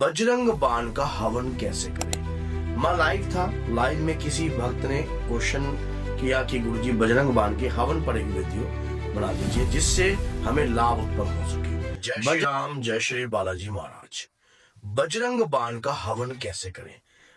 बजरंग बाण का हवन कैसे करें। मां लाइव था, लाइव में किसी भक्त ने क्वेश्चन किया कि गुरुजी बजरंग बाण के हवन पर एक वीडियो बना दीजिए जिससे हमें लाभ उत्पन्न हो सके। जय श्री राम, जय श्री बालाजी महाराज। बजरंग बाण का हवन कैसे करें।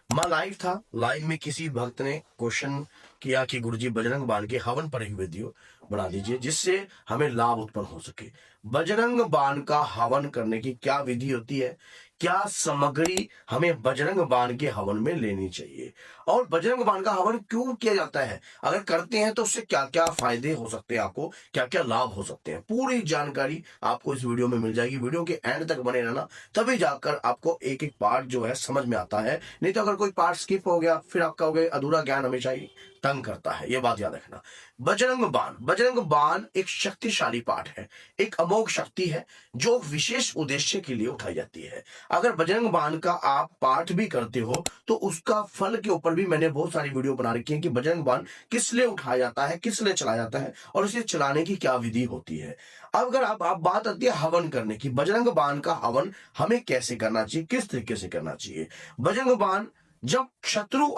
मां लाइव था, लाइव में किसी भक्त ने क्वेश्चन किया कि गुरुजी बजरंग बाण के हवन पर एक वीडियो बना दीजिए जिससे हमें लाभ उत्पन्न हो सके। बजरंग बाण का हवन करने की क्या विधि होती है, क्या सामग्री हमें बजरंग बाण के हवन में लेनी चाहिए और बजरंग बाण का हवन क्यों किया जाता है, अगर करते हैं तो उससे क्या क्या फायदे हो सकते हैं, आपको क्या क्या लाभ हो सकते हैं, पूरी जानकारी आपको इस वीडियो में मिल जाएगी। वीडियो के एंड तक बने रहना, तभी जाकर आपको एक एक पार्ट जो है समझ में आता है। नहीं तो अगर कोई पार्ट स्किप हो गया फिर आप कहोगे अधूरा ज्ञान हमेशा ही तंग करता है, यह बात याद रखना। बजरंग बाण एक शक्तिशाली पाठ है, एक अमोघ शक्ति है जो विशेष उद्देश्य के लिए उठाई जाती है। अगर बजरंग बाण का आप पाठ भी करते हो तो उसका फल के ऊपर भी मैंने बहुत सारी वीडियो बना रखी है कि बजरंग बाण किस लिए उठाया जाता है, किस लिए चलाया जाता है और इसे चलाने की क्या विधि होती है। अब अगर आप बात आती है हवन करने की, बजरंग बाण का हवन हमें कैसे करना चाहिए, किस तरीके से करना चाहिए। बजरंग बाण जब शत्रु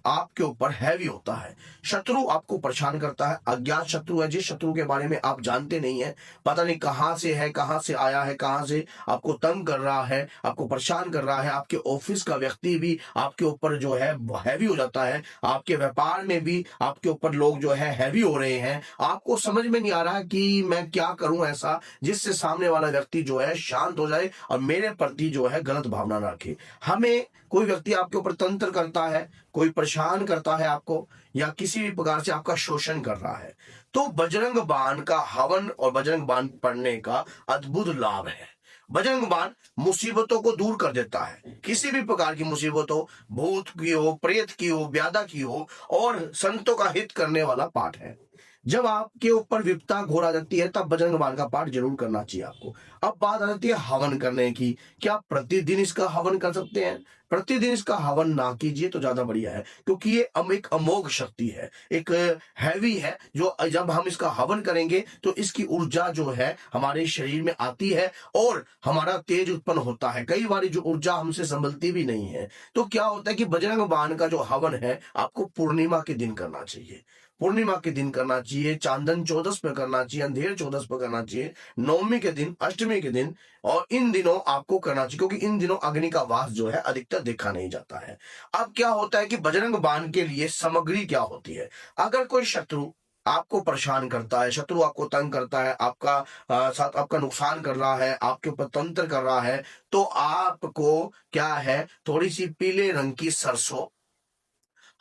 आपके ऊपर हैवी होता है, शत्रु आपको परेशान करता है, अज्ञात शत्रु है, जिस शत्रु के बारे में आप जानते नहीं है, पता नहीं कहां से है, कहां से आया है, कहां से आपको तंग कर रहा है, आपको परेशान कर रहा है। आपके ऑफिस का व्यक्ति भी आपके ऊपर जो है हैवी हो जाता है, आपके व्यापार में भी आपके ऊपर लोग जो है हैवी हो रहे हैं। आपको समझ में नहीं आ रहा कि मैं क्या करूं ऐसा जिससे सामने वाला व्यक्ति जो है शांत हो जाए और मेरे प्रति जो है गलत भावना न रखे। हमें कोई व्यक्ति आपके ऊपर तंत्र करता है, कोई परेशान करता है आपको, या किसी भी प्रकार से आपका शोषण कर रहा है, तो बजरंग बाण का हवन और बजरंग बाण पढ़ने का अद्भुत लाभ है। बजरंग बाण मुसीबतों को दूर कर देता है, किसी भी प्रकार की मुसीबतों, भूत की हो, प्रेत की हो, व्याधा की हो, और संतों का हित करने वाला पाठ है। जब आपके ऊपर विपदा घोर आ जाती है तब बजरंग बाण का पाठ जरूर करना चाहिए आपको। अब बात आ जाती है हवन करने की, क्या प्रतिदिन इसका हवन कर सकते हैं। प्रतिदिन इसका हवन ना कीजिए तो ज्यादा बढ़िया है, क्योंकि ये एक अमोघ शक्ति है, एक हैवी है, जो जब हम इसका हवन करेंगे तो इसकी ऊर्जा जो है हमारे शरीर में आती है और हमारा तेज उत्पन्न होता है। कई बार जो ऊर्जा हमसे संभलती भी नहीं है, तो क्या होता है कि बजरंग बाण का जो हवन है आपको पूर्णिमा के दिन करना चाहिए। पूर्णिमा के दिन करना चाहिए, चांदन चौदस पे करना चाहिए, अंधेर चौदस पे करना चाहिए, नवमी के दिन, अष्टमी के दिन, और इन दिनों आपको करना चाहिए क्योंकि इन दिनों अग्नि का वास जो है अधिकतर देखा नहीं जाता है। अब क्या होता है कि बजरंग बाण के लिए सामग्री क्या होती है। अगर कोई शत्रु आपको परेशान करता है, शत्रु आपको तंग करता है, आपका साथ आपका नुकसान कर रहा है, आपके ऊपर तंत्र कर रहा है, तो आपको क्या है, थोड़ी सी पीले रंग की सरसों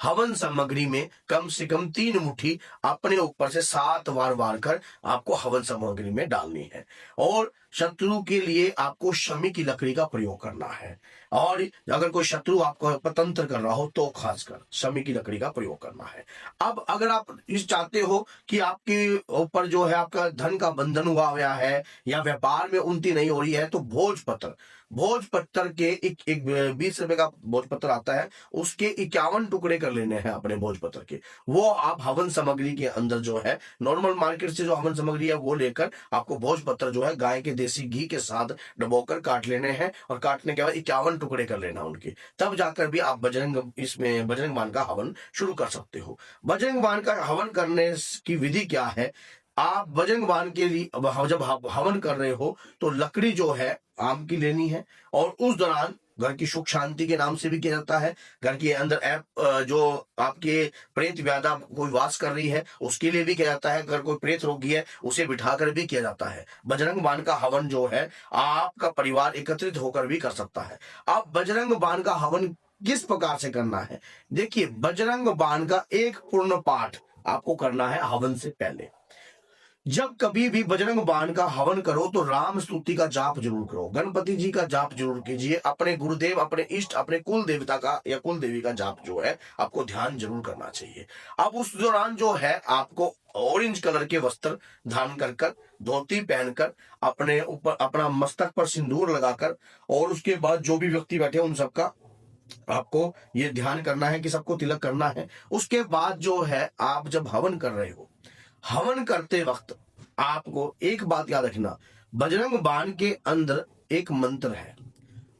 हवन सामग्री में कम से कम 3 मुट्ठी अपने ऊपर से 7 बार वार कर आपको हवन सामग्री में डालनी है। और शत्रु के लिए आपको शमी की लकड़ी का प्रयोग करना है, और अगर कोई शत्रु आपको तंत्र कर रहा हो तो खासकर शमी की लकड़ी का प्रयोग करना है। अब अगर आप इस चाहते हो कि आपके ऊपर जो है आपका धन का बंधन हुआ हुआ है या व्यापार में उन्नति नहीं हो रही है, तो भोजपत्र के एक 20 रुपए का भोजपत्र आता है, उसके 51 टुकड़े कर लेने हैं अपने भोजपत्र के। वो आप हवन सामग्री के अंदर जो है नॉर्मल मार्केट से जो हवन सामग्री है वो लेकर आपको भोजपत्र जो है गाय के देसी घी के साथ डबोकर काट लेने हैं, और काटने के बाद 51 टुकड़े कर लेना उनके, तब जाकर भी आप बजरंग बाण का हवन शुरू कर सकते हो। बजरंग बाण का हवन करने की विधि क्या है। आप बजरंग बाण के लिए जब हवन कर रहे हो तो लकड़ी जो है आम की लेनी है, और उस दौरान घर की सुख शांति के नाम से भी किया जाता है। घर के अंदर जो आपके प्रेत व्याधा कोई वास कर रही है उसके लिए भी किया जाता है। अगर कोई प्रेत रोगी है उसे बिठाकर भी किया जाता है। बजरंग बाण का हवन जो है आपका परिवार एकत्रित होकर भी कर सकता है। अब बजरंग बाण का हवन किस प्रकार से करना है, देखिए, बजरंग बाण का एक पूर्ण पाठ आपको करना है हवन से पहले। जब कभी भी बजरंग बाण का हवन करो तो राम स्तुति का जाप जरूर करो, गणपति जी का जाप जरूर कीजिए, अपने गुरुदेव, अपने इष्ट, अपने कुल देवता का या कुल देवी का जाप जो है आपको ध्यान जरूर करना चाहिए। अब उस दौरान जो है आपको ऑरेंज कलर के वस्त्र धारण कर धोती पहनकर अपने ऊपर अपना मस्तक पर सिंदूर लगाकर, और उसके बाद जो भी व्यक्ति बैठे उन सबका आपको ये ध्यान करना है कि सबको तिलक करना है। उसके बाद जो है आप जब हवन कर रहे हो, हवन करते वक्त आपको एक बात याद रखना, बजरंग बाण के अंदर एक मंत्र है,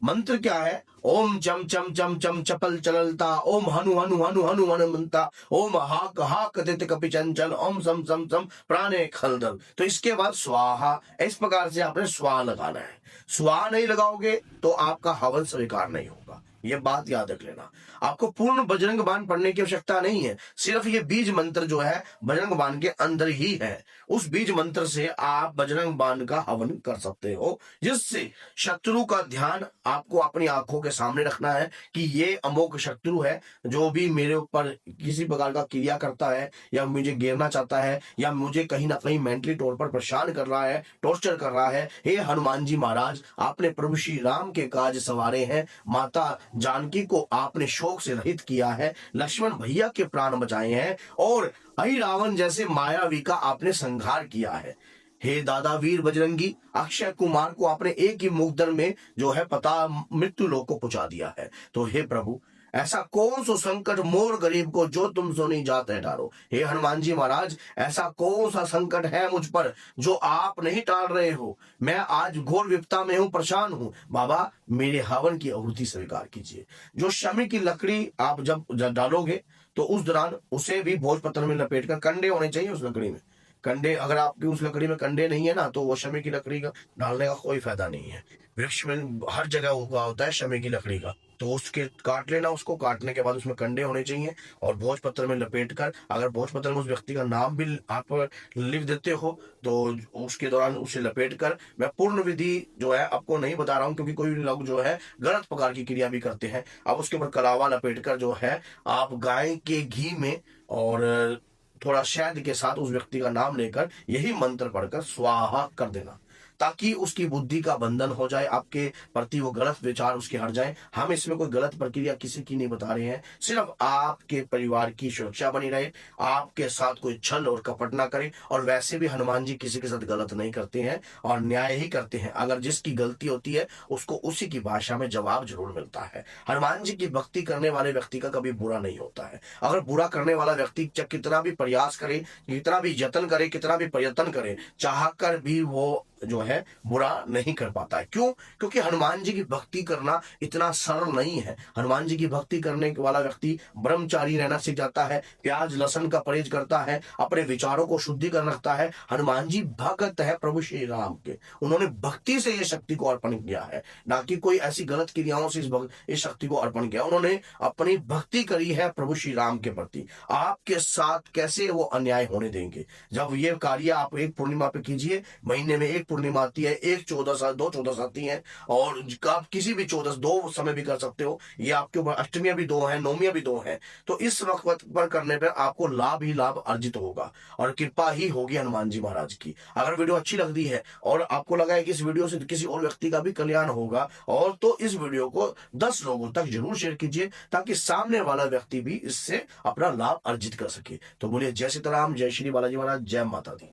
मंत्र क्या है? ओम चम चम चम चम चपल चललता, ओम हनु हनु हनु हनु हनुमंता, ओम हाक हाक तित कपि चंचल, ओम सम सम सम प्राणे खलदल। तो इसके बाद स्वाहा, इस प्रकार से आपने स्वा लगाना है। स्वा नहीं लगाओगे तो आपका हवन स्वीकार नहीं होगा, ये बात याद रख लेना। आपको पूर्ण बजरंग बाण पढ़ने की आवश्यकता नहीं है, सिर्फ ये बीज मंत्र जो है बजरंग बाण के अंदर ही है। उस बीज मंत्र से आप बजरंग बाण का हवन कर सकते हो, जिससे शत्रु का ध्यान आपको अपनी आंखों के सामने रखना है कि ये अमोघ शत्रु है, जो भी मेरे ऊपर किसी प्रकार का क्रिया करता है या मुझे घेरना चाहता है या मुझे कहीं ना कहीं मेंटली तौर पर परेशान कर रहा है, टॉर्चर कर रहा है। हे हनुमान जी महाराज, आपने प्रभु श्री राम के काज संवारे हैं, माता जानकी को आपने शोक से रहित किया है, लक्ष्मण भैया के प्राण बचाए हैं और अहि रावण जैसे मायावी का आपने संहार किया है। हे दादा वीर बजरंगी, अक्षय कुमार को आपने एक ही मुद्दर में जो है पता मृत्यु लोक को पहुंचा दिया है। तो हे प्रभु, ऐसा कौन सा संकट मोर गरीब को जो तुम सो नहीं जाते डालो। हे हनुमान जी महाराज, ऐसा कौन सा संकट है मुझ पर जो आप नहीं टाल रहे हो। मैं आज घोर विपदा में हूं, परेशान हूं। बाबा, मेरे हवन की आहुति स्वीकार कीजिए। जो शमी की लकड़ी आप जब डालोगे तो उस दौरान उसे भी भोजपत्र में लपेट कर, कंडे होने चाहिए उस लकड़ी में, कंडे, अगर आपकी उस लकड़ी में कंडे नहीं है ना, तो वो शमी की लकड़ी का डालने का कोई फायदा नहीं है। वृक्ष में हर जगह उगा होता है शमी की लकड़ी का, तो उसके काट लेना, उसको काटने के बाद उसमें कंडे होने चाहिए और भोजपत्र में लपेट कर, अगर भोजपत्र में उस व्यक्ति का नाम भी आप लिख देते हो तो उसके दौरान उसे लपेट कर, मैं पूर्ण विधि जो है आपको नहीं बता रहा हूं क्योंकि कोई लोग जो है गलत प्रकार की क्रिया भी करते हैं। अब उसके ऊपर कलावा लपेट कर जो है आप गाय के घी में और थोड़ा शहद के साथ उस व्यक्ति का नाम लेकर यही मंत्र पढ़कर स्वाहा कर देना, ताकि उसकी बुद्धि का बंधन हो जाए, आपके प्रति वो गलत विचार उसके हट जाए। हम इसमें कोई गलत प्रक्रिया किसी की नहीं बता रहे हैं, सिर्फ आपके परिवार की सुरक्षा बनी रहे, आपके साथ कोई छल और कपट ना करे। और वैसे भी हनुमान जी किसी के साथ गलत नहीं करते हैं और न्याय ही करते हैं। अगर जिसकी गलती होती है उसको उसी की भाषा में जवाब जरूर मिलता है। हनुमान जी की भक्ति करने वाले व्यक्ति का कभी बुरा नहीं होता है। अगर बुरा करने वाला व्यक्ति कितना भी प्रयास करे, कितना भी यत्न करे, कितना भी प्रयत्न करे, चाह कर भी वो जो है बुरा नहीं कर पाता है। क्यों? क्योंकि हनुमान जी की भक्ति करना इतना सरल नहीं है। हनुमान जी की भक्ति करने वाला व्यक्ति ब्रह्मचारी रहना सीख जाता है, प्याज लहसुन का परहेज करता है, अपने विचारों को शुद्धिकरण रखता है। हनुमान जी भक्त है प्रभु श्री राम के, उन्होंने भक्ति से ये शक्ति को अर्पण किया है, ना कि कोई ऐसी गलत क्रियाओं से इस शक्ति को अर्पण किया। उन्होंने अपनी भक्ति करी है प्रभु श्री राम के प्रति। आपके साथ कैसे वो अन्याय होने देंगे? जब ये कार्य आप एक पूर्णिमा पे कीजिए, महीने में एक पूर्णिमा आती है, एक 14 दो 14 आती है और आप किसी भी 14 दो समय भी कर सकते हो। ये आपके ऊपर, अष्टमियां भी 2 हैं, नौमियां भी 2 हैं, तो इस वक्त पर करने पर आपको लाभ ही लाभ अर्जित होगा और कृपा ही होगी हनुमान जी महाराज की। अगर वीडियो अच्छी लग रही है और आपको लगा है कि इस वीडियो से किसी और व्यक्ति का भी कल्याण होगा, और तो इस वीडियो को 10 लोगों तक जरूर शेयर कीजिए ताकि सामने वाला व्यक्ति भी इससे अपना लाभ अर्जित कर सके। तो बोलिए जय सीताराम, जय श्री बालाजी महाराज, जय माता दी।